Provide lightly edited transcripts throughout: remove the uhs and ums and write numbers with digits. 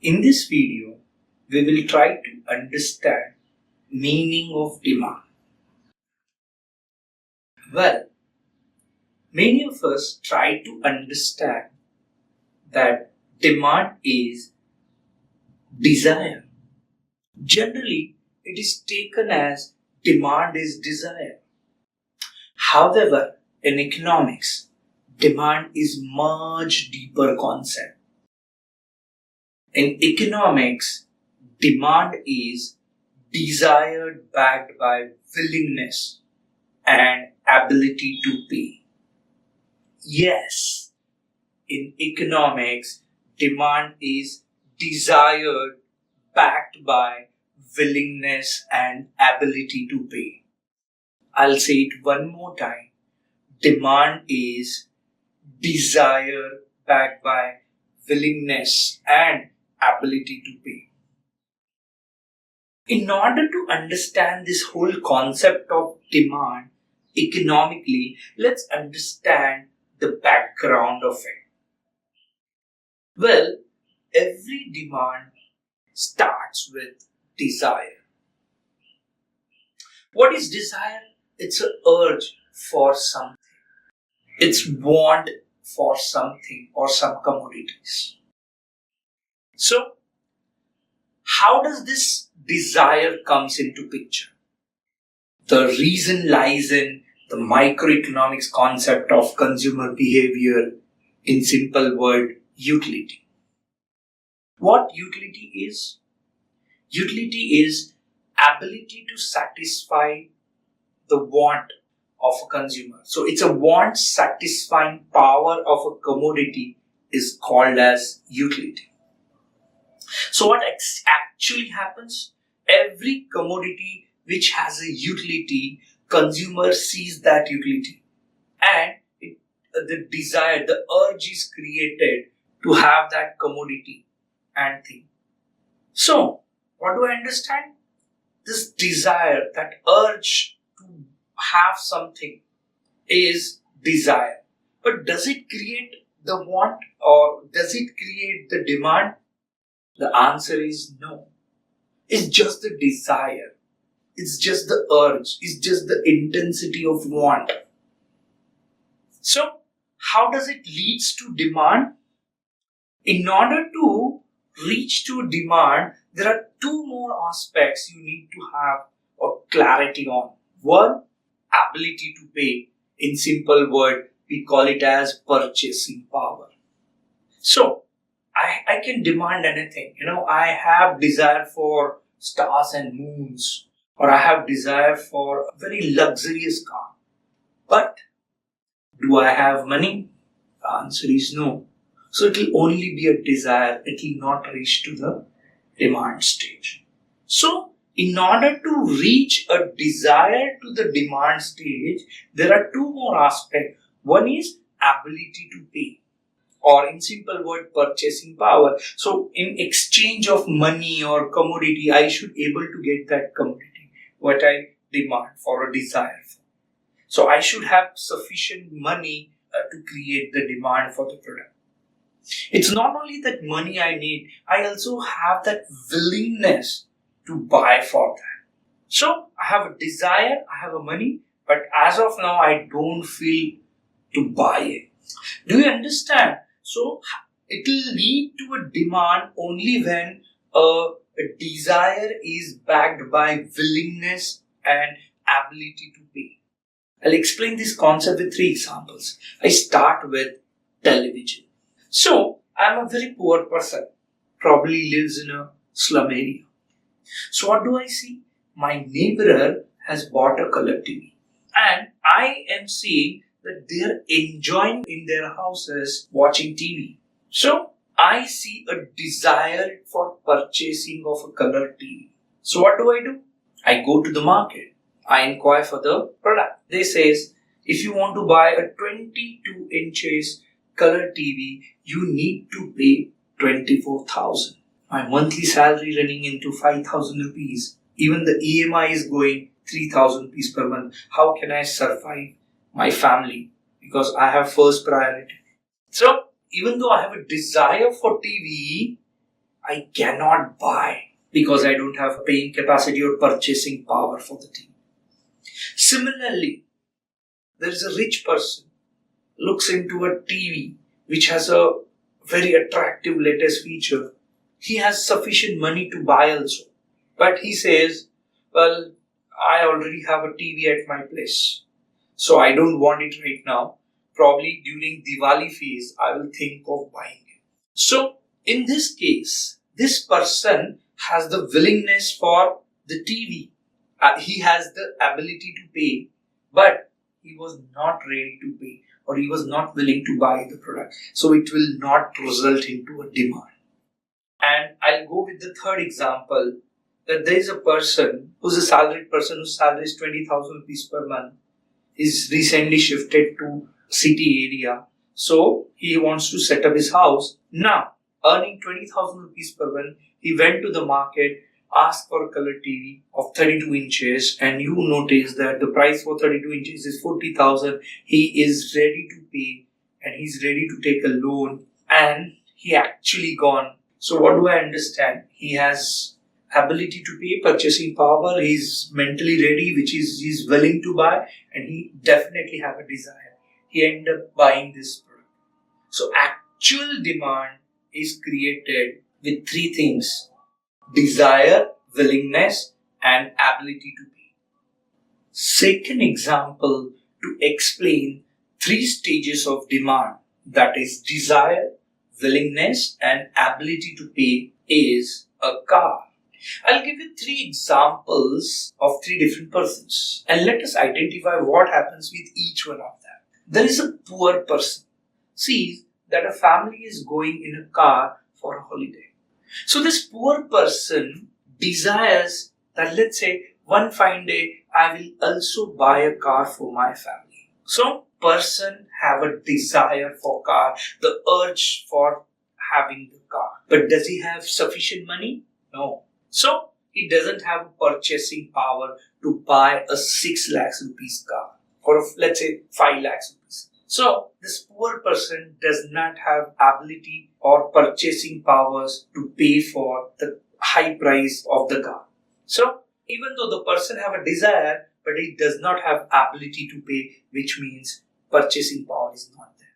In this video, we will try to understand meaning of demand. Well, many of us try to understand that demand is desire. Generally, it is taken as demand is desire. However, in economics, demand is much deeper concept. In economics, demand is desired backed by willingness and ability to pay. Yes, in economics, demand is desired backed by willingness and ability to pay. I'll say it one more time. Demand is desire backed by willingness and ability to pay. In order to understand this whole concept of demand economically, let's understand the background of it. Well, every demand starts with desire. What is desire? It's an urge for something. It's want for something or some commodities. So, how does this desire comes into picture? The reason lies in the microeconomics concept of consumer behavior, in simple word, utility. What utility is? Utility is ability to satisfy the want of a consumer. So it's a want satisfying power of a commodity is called as utility. So what actually happens? Every commodity which has a utility, consumer sees that utility and the desire, the urge is created to have that commodity and thing. So what do I understand? This desire, that urge to have something is desire. But does it create the want or does it create the demand? The answer is no. It's just the desire. It's just the urge. It's just the intensity of want. So, how does it leads to demand? In order to reach to demand, there are two more aspects you need to have or clarity on. One, ability to pay. In simple word, we call it as purchasing power. So, I can demand anything. I have desire for stars and moons, or I have desire for a very luxurious car. But do I have money? The answer is no. So it will only be a desire. It will not reach to the demand stage. So in order to reach a desire to the demand stage, there are two more aspects. One is ability to pay, or in simple word, purchasing power. So in exchange of money or commodity, I should able to get that commodity, what I demand for a desire for. So I should have sufficient money to create the demand for the product. It's not only that money I need, I also have that willingness to buy for that. So I have a desire, I have a money, but as of now, I don't feel to buy it. Do you understand? So it will lead to a demand only when a desire is backed by willingness and ability to pay. I'll explain this concept with 3 examples. I start with television. So I'm a very poor person, probably lives in a slum area. So what do I see? My neighbor has bought a color TV and I am seeing that they are enjoying in their houses watching TV. So I see a desire for purchasing of a color TV. So what do? I go to the market. I inquire for the product. They says, if you want to buy a 22 inches color TV, you need to pay 24,000. My monthly salary running into 5,000 rupees. Even the EMI is going 3,000 rupees per month. How can I survive my family? Because I have first priority. So, even though I have a desire for TV, I cannot buy because I don't have paying capacity or purchasing power for the TV. Similarly, there is a rich person looks into a TV which has a very attractive latest feature. He has sufficient money to buy also. But he says, well, I already have a TV at my place. So I don't want it right now. Probably during Diwali phase, I will think of buying it. So in this case, this person has the willingness for the TV. He has the ability to pay, but he was not ready to pay, or he was not willing to buy the product. So it will not result into a demand. And I'll go with the third example, that there is a person who's a salaried person whose salary is 20,000 rupees per month. He's recently shifted to city area. So he wants to set up his house. Now, earning 20,000 rupees per month, he went to the market, asked for a color TV of 32 inches, and you notice that the price for 32 inches is 40,000. He is ready to pay, and he's ready to take a loan, and he actually gone. So what do I understand? He has ability to pay, purchasing power, he's mentally ready, which is he's willing to buy, and he definitely have a desire. He end up buying this product. So actual demand is created with three things: desire, willingness, and ability to pay. Second example to explain three stages of demand, that is desire, willingness, and ability to pay, is a car. I'll give you three examples of three different persons, and let us identify what happens with each one of them. There is a poor person, sees that a family is going in a car for a holiday. So this poor person desires that, let's say, one fine day I will also buy a car for my family. So person have a desire for car, the urge for having the car. But does he have sufficient money? No. So he doesn't have purchasing power to buy a 6 lakhs rupees car, or let's say 5 lakhs rupees. So this poor person does not have ability or purchasing powers to pay for the high price of the car. So even though the person have a desire, but he does not have ability to pay, which means purchasing power is not there.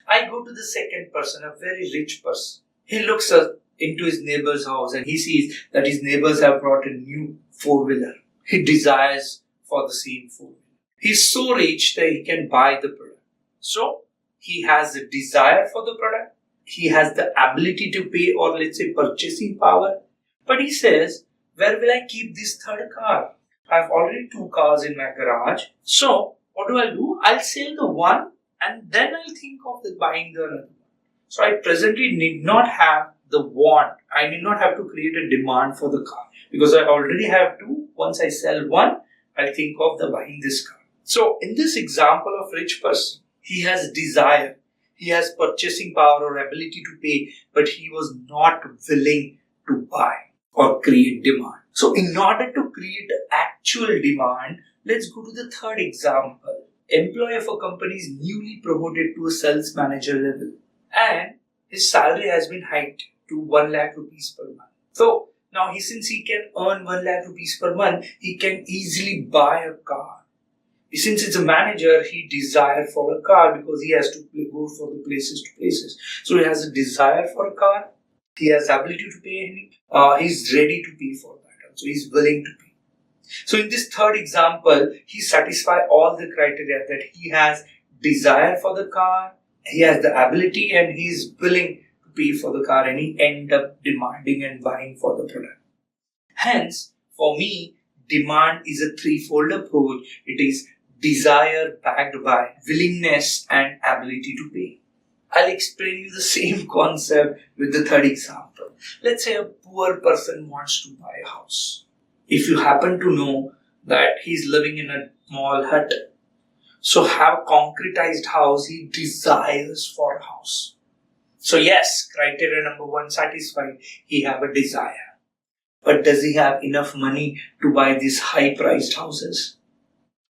I go to the second person, a very rich person. He looks into his neighbor's house and he sees that his neighbors have brought a new four-wheeler. He desires for the same four-wheeler. He's so rich that he can buy the product. So he has a desire for the product. He has the ability to pay, or let's say purchasing power. But he says, where will I keep this third car? I have already 2 cars in my garage. So what do? I'll sell the one and then I'll think of buying the other one. So I presently need not have the want. I need not have to create a demand for the car because I already have 2. Once I sell one, I'll think of buying this car. So in this example of rich person, he has desire, he has purchasing power or ability to pay, but he was not willing to buy or create demand. So in order to create actual demand, let's go to the third example. Employee of a company is newly promoted to a sales manager level and his salary has been hiked to 1 lakh rupees per month. So now since he can earn 1 lakh rupees per month, he can easily buy a car. Since it's a manager, he desires for a car because he has to go for the places to places. So he has a desire for a car. He has ability to pay. He's ready to pay for that. So he's willing to pay. So in this third example, he satisfies all the criteria that he has desire for the car, he has the ability, and he is willing to pay for the car, and he end up demanding and buying for the product. Hence, for me, demand is a threefold approach. It is desire backed by willingness and ability to pay. I'll explain you the same concept with the third example. Let's say a poor person wants to buy a house. If you happen to know that he's living in a small hut, so have a concretized house, he desires for a house. So yes, criteria number 1 satisfied, he have a desire. But does he have enough money to buy these high priced houses?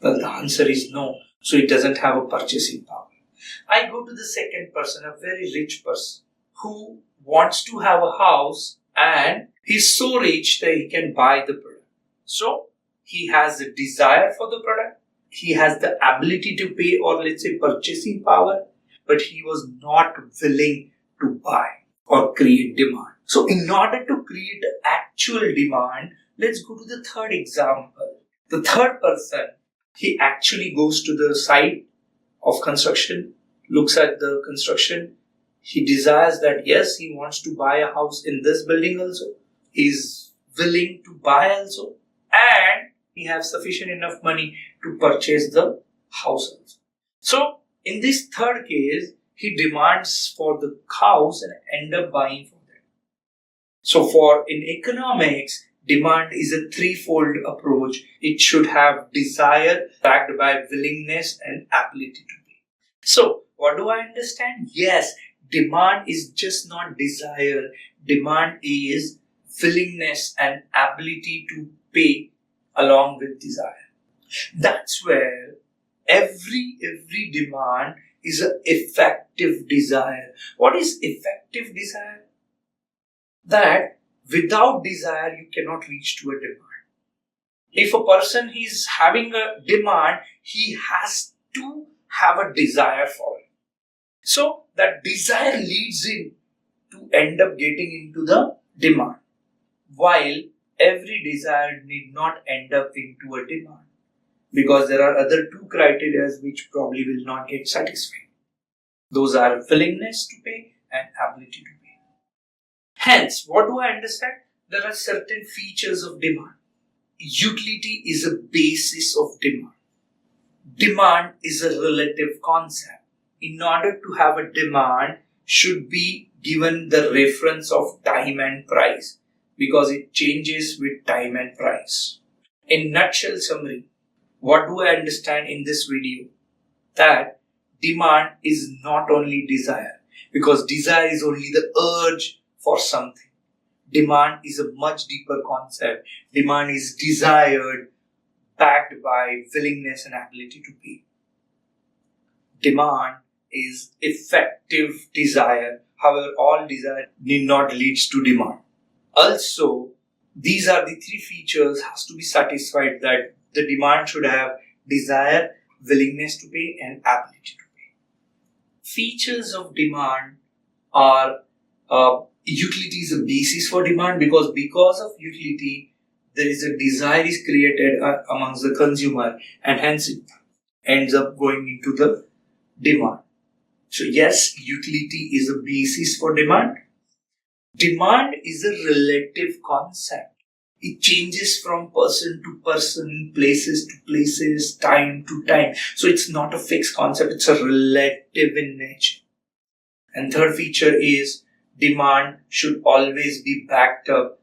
Well, the answer is no. So he doesn't have a purchasing power. I go to the second person, a very rich person who wants to have a house and he's so rich that he can buy the product. So he has a desire for the product, he has the ability to pay, or let's say purchasing power, but he was not willing to buy or create demand. So in order to create actual demand, let's go to the third example. The third person, he actually goes to the site of construction, looks at the construction. He desires that, yes, he wants to buy a house in this building also. He's willing to buy also. And he has sufficient enough money to purchase the house also. So in this third case, he demands for the house and end up buying for them. So in economics, demand is a threefold approach. It should have desire backed by willingness and ability to pay. So what do I understand? Yes, demand is just not desire. Demand is willingness and ability to pay along with desire. That's where every demand is an effective desire. What is effective desire? That without desire you cannot reach to a demand. If a person is having a demand, he has to have a desire for it. So that desire leads him to end up getting into the demand. While every desire need not end up into a demand, because there are other two criteria which probably will not get satisfied. Those are willingness to pay and ability to pay. Hence, what do I understand? There are certain features of demand. Utility is a basis of demand. Demand is a relative concept. In order to have a demand, should be given the reference of time and price, because it changes with time and price. In nutshell summary, what do I understand in this video? That demand is not only desire, because desire is only the urge for something. Demand is a much deeper concept. Demand is desired, backed by willingness and ability to pay. Demand is effective desire. However, all desire need not lead to demand. Also, these are the three features has to be satisfied, that the demand should have desire, willingness to pay, and ability to pay. Features of demand are utility is a basis for demand, because of utility there is a desire is created amongst the consumer, and hence it ends up going into the demand. So yes, utility is a basis for demand. Demand is a relative concept. It changes from person to person, places to places, time to time. So it's not a fixed concept, it's a relative in nature. And third feature is demand should always be backed up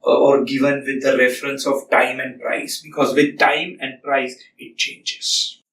or given with the reference of time and price, because with time and price it changes.